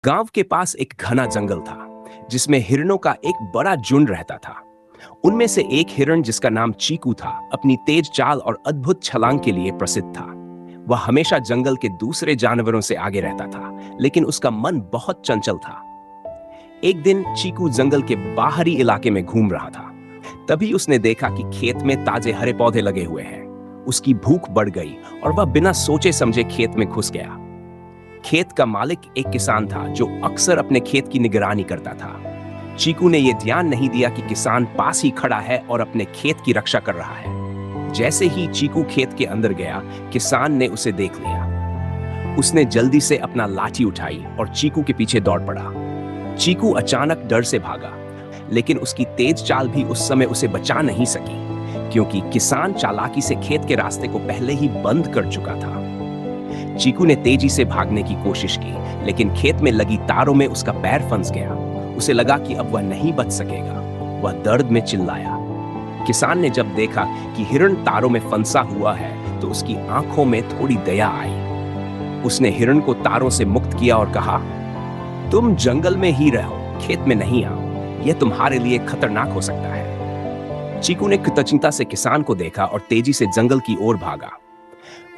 गांव के पास एक घना जंगल था जिसमें हिरणों का एक बड़ा झुंड रहता था। उनमें से एक हिरण जिसका नाम चीकू था अपनी तेज चाल और अद्भुत छलांग के लिए प्रसिद्ध था। वह हमेशा जंगल के दूसरे जानवरों से आगे रहता था, लेकिन उसका मन बहुत चंचल था। एक दिन चीकू जंगल के बाहरी इलाके में घूम रहा था। तभी उसने देखा कि खेत में ताजे हरे पौधे लगे हुए हैं। उसकी भूख बढ़ गई और वह बिना सोचे समझे खेत में घुस गया। खेत का मालिक एक किसान था जो अक्सर अपने खेत की निगरानी करता था। चीकू ने यह ध्यान नहीं दिया कि किसान पास ही खड़ा है और अपने खेत की रक्षा कर रहा है। जैसे ही चीकू खेत के अंदर गया, किसान ने उसे देख लिया। उसने जल्दी से अपना लाठी उठाई और चीकू के पीछे दौड़ पड़ा। चीकू अचानक डर से भागा, लेकिन उसकी तेज चाल भी उस समय उसे बचा नहीं सकी, क्योंकि किसान चालाकी से खेत के रास्ते को पहले ही बंद कर चुका था। चीकू ने तेजी से भागने की कोशिश की, लेकिन खेत में लगी तारों में उसका पैर फंस गया। उसे लगा कि अब वह नहीं बच सकेगा। वह दर्द में चिल्लाया। किसान ने जब देखा कि हिरण तारों में फंसा हुआ है, तो उसकी आंखों में थोड़ी दया आई। उसने हिरण को तारों से मुक्त किया और कहा, तुम जंगल में ही रहो, खेत में नहीं आओ। यह तुम्हारे लिए खतरनाक हो सकता है। चीकू ने कृतज्ञता से किसान को देखा और तेजी से जंगल की ओर भागा।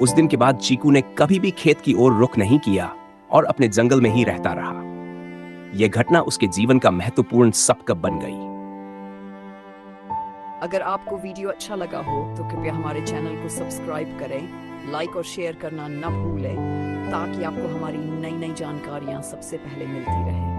उस दिन के बाद चीकू ने कभी भी खेत की ओर रुख नहीं किया और अपने जंगल में ही रहता रहा। यह घटना उसके जीवन का महत्वपूर्ण सबक बन गई। अगर आपको वीडियो अच्छा लगा हो तो कृपया हमारे चैनल को सब्सक्राइब करें, लाइक और शेयर करना न भूलें, ताकि आपको हमारी नई नई जानकारियां सबसे पहले मिलती रहें।